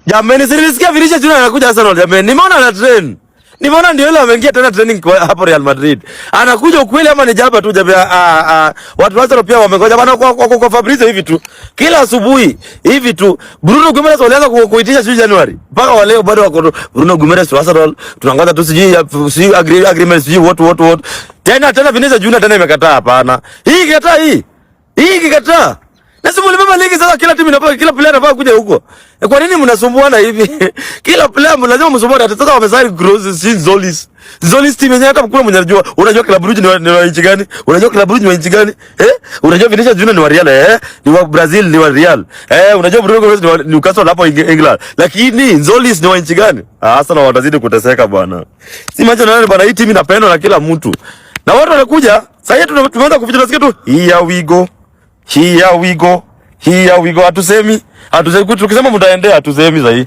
Jamani, si nilisikia Vinicius Junior anakuja Arsenal jamani. Nimeona na train. Nimeona ndio yule ameingia tena training kwa hapo Real Madrid. Anakuja ukweli ama ni jaba tu jamani? Watu wa Arsenal pia wamegoja bana kwa Fabrizio hivi tu. Kila asubuhi hivi tu. Bruno Guimaraes walianza kuitisha sijui Januari. Mpaka wa leo bado wako Bruno Guimaraes wa Arsenal. Tunangoja tu sijui agreement sijui what. Tena Vinicius Junior tena imekataa hapana. Hii kikataa hii. Hii kikataa. Na simu limema ligi sasa kila timu inafaa kila player anafaa kuja huko. Kwa nini mnasumbuana hivi? Kila player lazima msumbuane hata sasa wamesaini Gross si Zolis. Zolis timu yenyewe hata mkuu mwenye anajua. Unajua Club Brugge ni wa nchi gani? Unajua Club Brugge ni wa nchi gani? Unajua Vinicius Junior ni wa Real Ni wa Brazil ni wa Real. Unajua Bruno ni wa Newcastle hapo England. Lakini Zolis ni wa nchi gani? Sasa na watazidi kuteseka bwana. Si macho na nani bwana, hii timu inapendwa na kila mtu. Na watu wanakuja, sasa tumeanza kuficha nasikia tu. Here we go. Hatusemi tukisema mtaendea hatusemi sahi.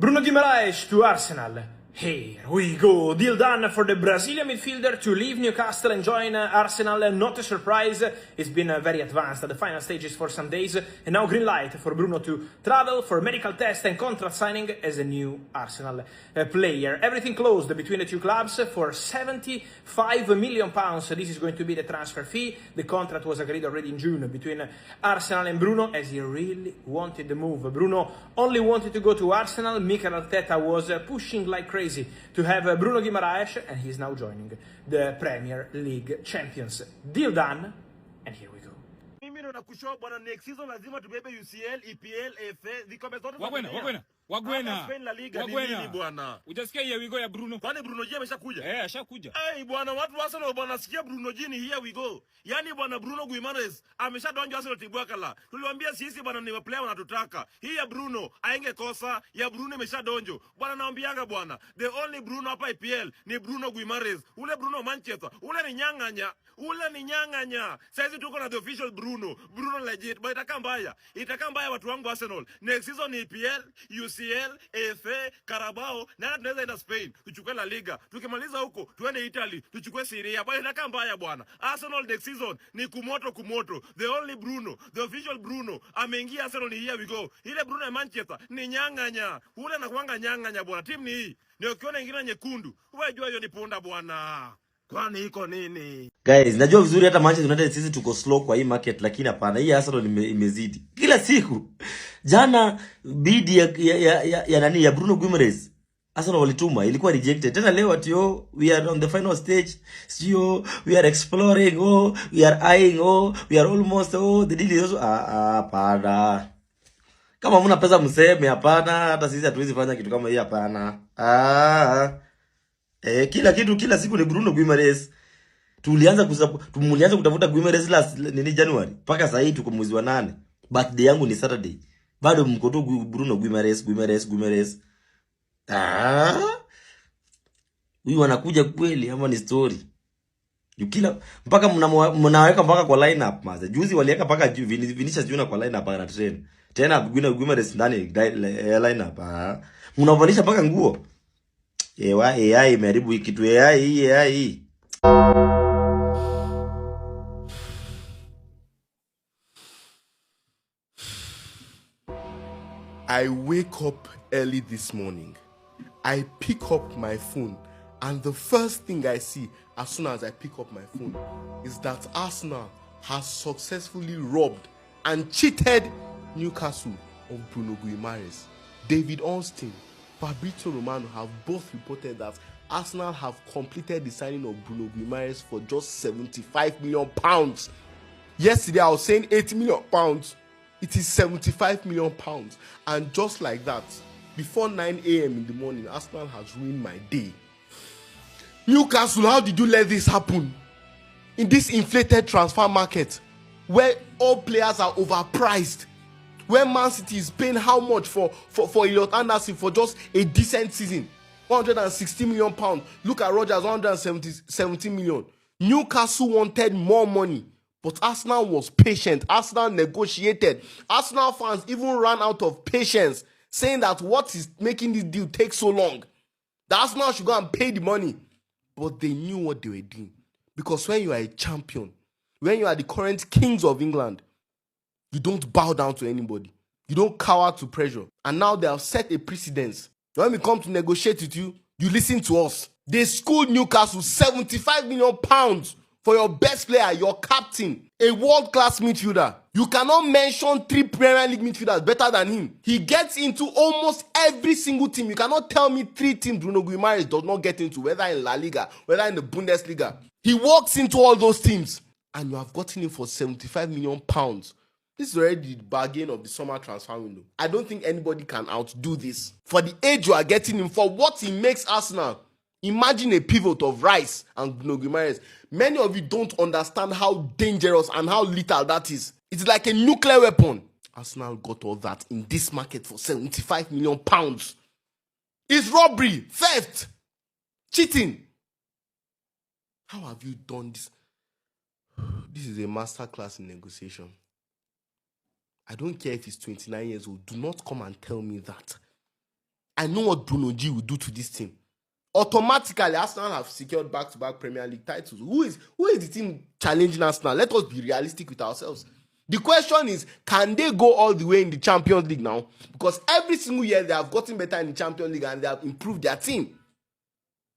Bruno Guimaraes to Arsenal. Here we go. Deal done for the Brazilian midfielder to leave Newcastle and join Arsenal. Not a surprise. It's been very advanced at the final stages for some days. And now green light for Bruno to travel for medical test and contract signing as a new Arsenal player. Everything closed between the two clubs for £75 million. This is going to be the transfer fee. The contract was agreed already in June between Arsenal and Bruno as he really wanted the move. Bruno only wanted to go to Arsenal. Mikel Arteta was pushing like crazy to have Bruno Guimaraes, and he's now joining the Premier League champions. Deal done, and here we go. Mimi ndo nakushow bwana, next season lazima tubebe UCL, EPL, FA, vikombe zote. Wagwena. Spain La Liga ni nini bwana? Utasikia here we go ya Bruno. Kwani Bruno G ameshakuja? Ashakuja. Bwana, watu wa Arsenal bwana, sikia Bruno G ni here we go. Yaani bwana Bruno Guimaraes ameshadonja Arsenal tibwakala. Tuliwaambia sisi bwana ni player wanatutaka. Hii ya Bruno aingekosa, ya Bruno imeshadonjo. Bwana naambianga bwana, the only Bruno hapa EPL ni Bruno Guimaraes. Ule Bruno Manchester, ule ni nyang'anya. Sasa tuko na the official Bruno legit. But itakaa mbaya watu wangu Arsenal. Next season ni EPL, UCL, FA, Carabao, na tunaweza enda Spain, tuchukue La Liga. Tukimaliza huko, tuende Italy, tuchukue Serie A. Bwana itakaa mbaya bwana. Arsenal next season ni kumoto. The only Bruno, the official Bruno ameingia Arsenal, ni here we go. Ile Bruno ya Manchester ni nyang'anya. Ule anakuanga nyang'anya bwana. Timu ni hii. Ndio ukiona ingine nyekundu, wewe jua hiyo ni punda bwana. Kwani iko nini? Guys, najua vizuri hata Manchester United sisi tuko slow kwa hii market, lakini hapana, hii Arsenal imezidi. Kila siku. Jana bid ya Bruno Guimaraes Arsenal walituma ilikuwa rejected. Tena leo ati we are on the final stage. Sio we are exploring, we are eyeing, we are almost, the deal is also hapana. Kama mna pesa mseme hapana, hata sisi hatuwezi fanya kitu kama hii hapana. Kila kitu kila siku ni Bruno Guimaraes. Tulianza kutafuta Guimaraes last January. Paka sasa hii tuko mwezi wa 8. Birthday yangu ni Saturday. Bado mko tu Bruno Guimaraes. Huyu anakuja kweli ama ni story? Kila mpaka mnaweka mpaka kwa lineup maze. Juzi waliweka mpaka Vinicius Junior kwa lineup na train. Tena Guimaraes ndani lineup. Mnavalisha mpaka nguo. AI imeharibu hii kitu. AI. I wake up early this morning. I pick up my phone, and the first thing I see as soon as I pick up my phone is that Arsenal has successfully robbed and cheated Newcastle of Bruno Guimaraes. David Ornstein, Fabrizio Romano have both reported that Arsenal have completed the signing of Bruno Guimaraes for just £75 million. Yesterday I was saying £80 million. It is £75 million. And just like that, before 9 a.m. in the morning, Arsenal has ruined my day. Newcastle, how did you let this happen? In this inflated transfer market, where all players are overpriced, where Man City is paying how much for Elliot Anderson for just a decent season? £160 million. Look at Rodgers, 170 million. Newcastle wanted more money, but Arsenal was patient. Arsenal negotiated. Arsenal fans even ran out of patience, saying that what is making this deal take so long? The Arsenal should go and pay the money. But they knew what they were doing. Because when you are a champion, when you are the current kings of England, you don't bow down to anybody. You don't cower to pressure. And now they have set a precedence. When we come to negotiate with you, you listen to us. They schooled Newcastle £75 million for your best player, your captain, a world-class midfielder. You cannot mention 3 Premier League midfielders better than him. He gets into almost every single team. You cannot tell me 3 teams Bruno Guimaraes does not get into, whether in La Liga, whether in the Bundesliga. He walks into all those teams. And you have gotten him for £75 million. This is already the bargain of the summer transfer window. I don't think anybody can outdo this. For the age you are getting him, for what he makes Arsenal, imagine a pivot of Rice and Bruno Guimaraes. Many of you don't understand how dangerous and how lethal that is. It's like a nuclear weapon. Arsenal got all that in this market for £75 million. It's robbery, theft, cheating. How have you done this? This is a masterclass in negotiation. I don't care if he's 29 years old. Do not come and tell me that. I know what Bruno G will do to this team. Automatically, Arsenal have secured back-to-back Premier League titles. Who is the team challenging Arsenal? Let us be realistic with ourselves. The question is, can they go all the way in the Champions League now? Because every single year they have gotten better in the Champions League and they have improved their team.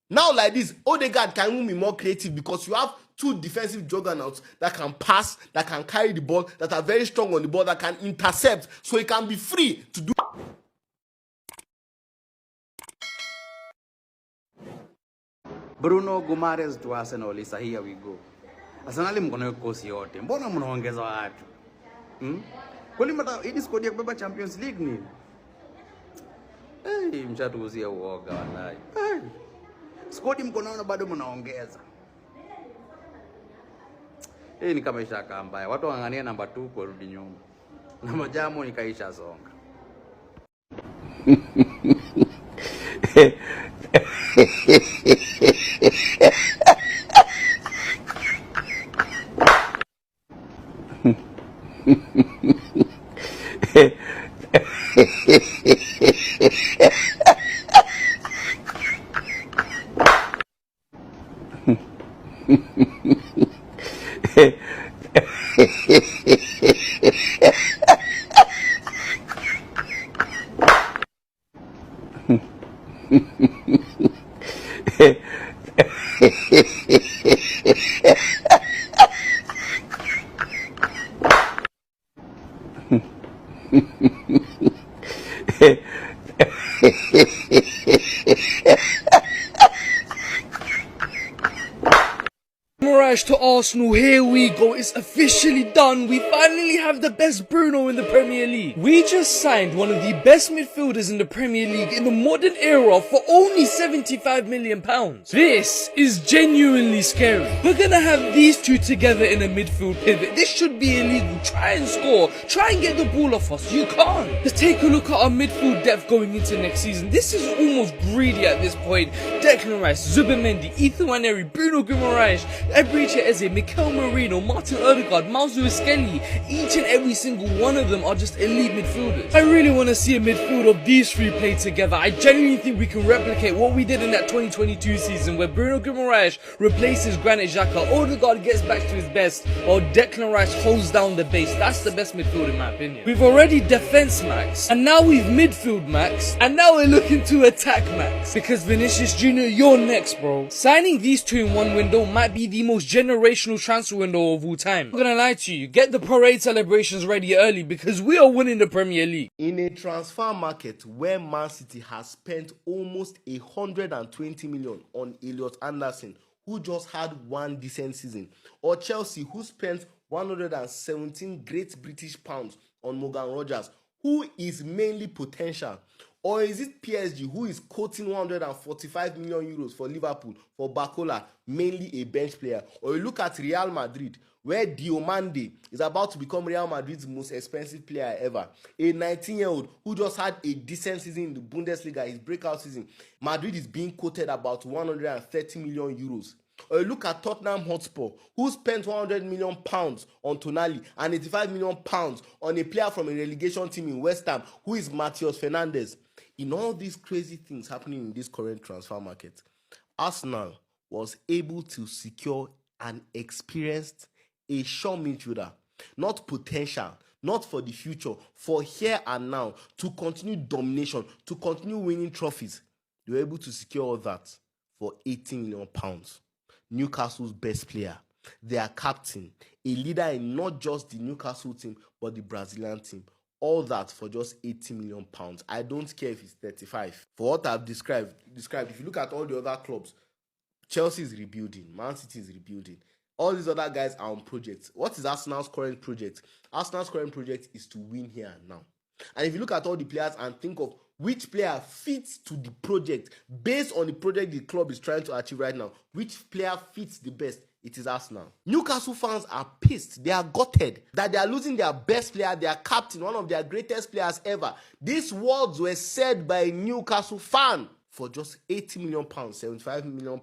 Now like this, Odegaard can even be more creative because you have 2 defensive juggernauts that can pass, that can carry the ball, that are very strong on the ball, that can intercept, so he can be free to do. Bruno Guimaraes to Arsenal, Lisa, here we go. Arsenal mkono kosi yote. Mbona mnaongeza watu? Kwani hii squad ya kubeba Champions League nini? Mshatuzia uoga wallahi. Squad mkono bado mnaongeza. Hii ni kama ishaka mbaya. Watu wangangania namba 2 kwa rudi nyuma. Na majamo nikaisha songa. Guimaraes to Arsenal, here we go, it's officially done. We finally have the best Bruno in the Premier League. We just signed one of the best midfielders in the Premier League in the modern era for only £75 million. This is genuinely scary. We're gonna have these 2 together in a midfield pivot. This should be illegal. Try and score. Try and get the ball off us. You can't. Let's take a look at our midfield depth going into next season. This is almost greedy at this point. Declan Rice, Zubimendi, Ethan Waneri, Bruno Guimaraes, Eberechi Eze, Mikel Merino, Martin Odegaard, Miles Lewis-Skelly. Each and every single one of them are just elite midfielders. I really want to see a midfield of these 3 play together. I genuinely think we can replicate what we did in that 2022 season where Bruno Guimaraes replaces Granit Xhaka, Odegaard gets back to his best, while Declan Rice holds down the base. That's the best midfield in my opinion. We've already defense max, and now we've midfield max, and now we're looking to attack max. Because Vinicius Jr., you're next, bro. Signing these 2 in one window might be the most generational transfer window of all time. I'm not gonna lie to you, get the parade celebrations ready early because we are winning the Premier League. In a transfer market where Man City has spent almost 120 million on Elliot Anderson, who just had 1 decent season, or Chelsea, who spent 117 great British pounds on Morgan Rogers, who is mainly potential, or is it PSG, who is quoting 145 million euros for Liverpool for Barcola, mainly a bench player? Or you look at Real Madrid, where Diomande is about to become Real Madrid's most expensive player ever. A 19-year-old who just had a decent season in the Bundesliga, his breakout season. Madrid is being quoted about 130 million euros. Or you look at Tottenham Hotspur, who spent 100 million pounds on Tonali and 85 million pounds on a player from a relegation team in West Ham, who is Matheus Fernandes. In all these crazy things happening in this current transfer market, Arsenal was able to secure an experienced, a sure midfielder, not potential, not for the future, for here and now, to continue domination, to continue winning trophies. They were able to secure all that for £80 million. Newcastle's best player, their captain, a leader in not just the Newcastle team, but the Brazilian team. All that for just £80 million. I don't care if it's 35. For what I've described, if you look at all the other clubs, Chelsea is rebuilding, Man City is rebuilding. All these other guys are on projects. What is Arsenal's current project? Arsenal's current project is to win here and now. And if you look at all the players and think of which player fits to the project, based on the project the club is trying to achieve right now, which player fits the best, it is Arsenal. Newcastle fans are pissed. They are gutted that they are losing their best player, their captain, one of their greatest players ever. These words were said by a Newcastle fan for just £80 million, £75 million,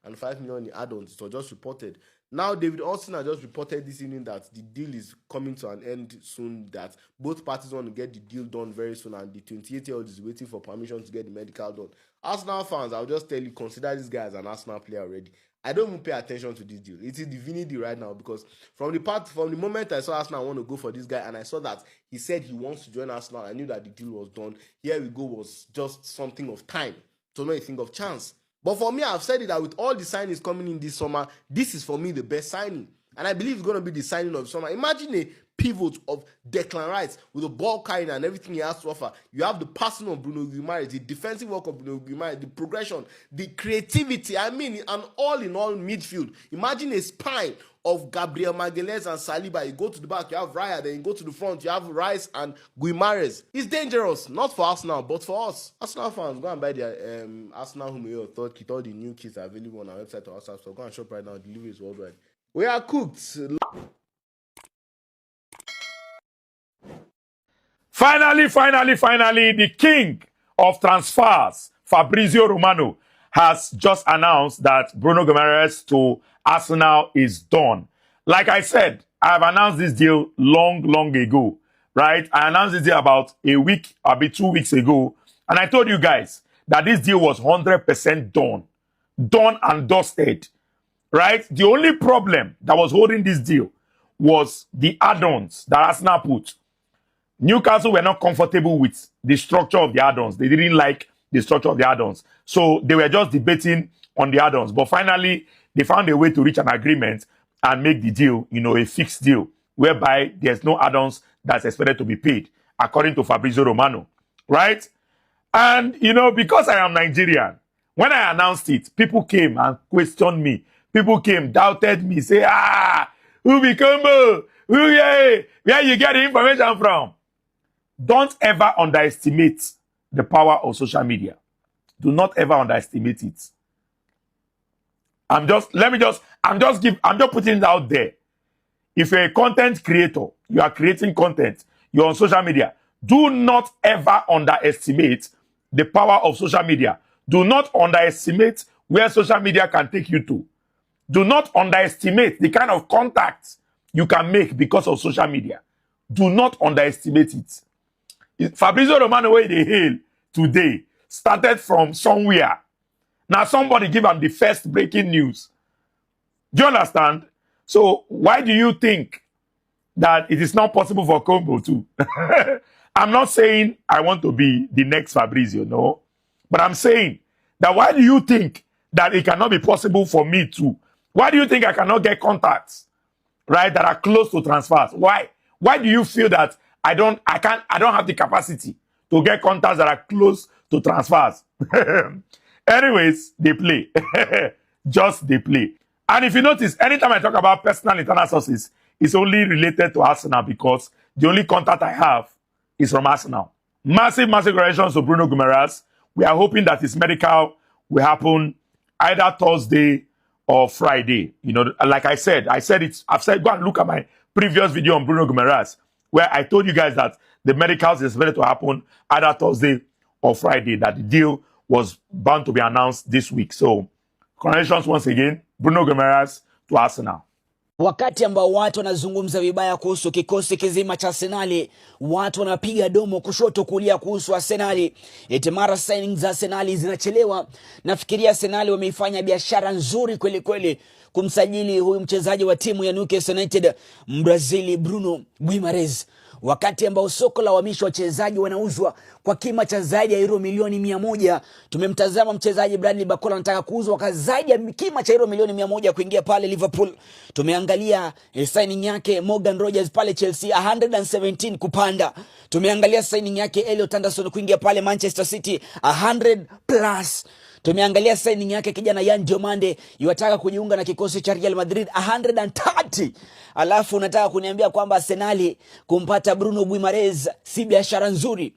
and £5 million in add-ons. It was just reported. Now, David Austin has just reported this evening that the deal is coming to an end soon, that both parties want to get the deal done very soon, and the 28-year-old is waiting for permission to get the medical done. Arsenal fans, I'll just tell you, consider this guy as an Arsenal player already. I don't even pay attention to this deal. It is the Vinny deal right now, because from the moment I saw Arsenal want to go for this guy, and I saw that he said he wants to join Arsenal, I knew that the deal was done. Here we go was just something of time. So not a thing of chance. But for me, I've said it that with all the signings coming in this summer, this is for me the best signing. And I believe it's going to be the signing of the summer. Imagine a pivot of Declan Rice with the ball carrying and everything he has to offer. You have the passing of Bruno guimaraes, the defensive work of Bruno guimaraes, the progression, the creativity. I mean, an all-in-all midfield. Imagine a spine of Gabriel Magalhaes and Saliba. You go to the back, you have Raya, then you go to the front, you have Rice and guimaraes. It's dangerous, not for Arsenal, but for us. Arsenal fans, go and buy their Arsenal Humeo third kit. All the new kits are available on our website or Arsenal store. Go and shop right now. Delivery is worldwide. We are cooked. Finally, the king of transfers, Fabrizio Romano, has just announced that Bruno Guimaraes to Arsenal is done. Like I said, I've announced this deal long ago, right? I announced this deal about a week, maybe 2 weeks ago, and I told you guys that this deal was 100% done and dusted, right? The only problem that was holding this deal was the add-ons that Arsenal put. Newcastle were not comfortable with the structure of the add-ons. They didn't like the structure of the add-ons. So they were just debating on the add-ons. But finally, they found a way to reach an agreement and make the deal, a fixed deal, whereby there's no add-ons that's expected to be paid, according to Fabrizio Romano, right? And, because I am Nigerian, when I announced it, people came and questioned me. People came, doubted me, say, who be combo? Where you get the information from? Don't ever underestimate the power of social media. Do not ever underestimate it. I'm just putting it out there. If you're a content creator, you are creating content, you're on social media, do not ever underestimate the power of social media. Do not underestimate where social media can take you to. Do not underestimate the kind of contacts you can make because of social media. Do not underestimate it. Fabrizio Romano, where they hail today, started from somewhere. Now somebody give him the first breaking news. Do you understand? So why do you think that it is not possible for Combo too? I'm not saying I want to be the next Fabrizio, no. But I'm saying that why do you think that it cannot be possible for me too? Why do you think I cannot get contacts, right, that are close to transfers? Why? Why do you feel that I don't have the capacity to get contacts that are close to transfers? Anyways, they play. Just they play. And if you notice, anytime I talk about personal internal sources, it's only related to Arsenal because the only contact I have is from Arsenal. Massive congratulations to Bruno Guimaraes. We are hoping that his medical will happen either Thursday or Friday. Like I've said, go and look at my previous video on Bruno Guimaraes, where I told you guys that the medicals is expected to happen either Thursday or Friday, that the deal was bound to be announced this week. So, congratulations once again, Bruno Guimaraes to Arsenal. Wakati ambao watu wanazungumza vibaya kuhusu kikosi kizima cha Arsenal, watu wanapiga domo kushoto kulia kuhusu Arsenal. Eti mara signings za Arsenal zinachelewa. Nafikiria Arsenal wameifanya biashara nzuri kweli kumsajili huyu mchezaji wa timu ya Newcastle United, Mbrazili Bruno Guimaraes. wakati ambao soko la uhamisho wachezaji wanauzwa kwa kima cha zaidi ya euro milioni 100. Tumemtazama mchezaji Bradley Barcola anataka kuuzwa kwa zaidi ya kima cha euro milioni 100 kuingia pale Liverpool. Tumeangalia signing yake Morgan Rogers pale Chelsea 117 kupanda. Tumeangalia signing yake Elliot Anderson kuingia pale Manchester City 100+. Tumeangalia signing yake kijana Yan Diomande yataka kujiunga na kikosi cha Real Madrid 130. Alafu unataka kuniambia kwamba Arsenal kumpata Bruno Guimaraes si biashara nzuri?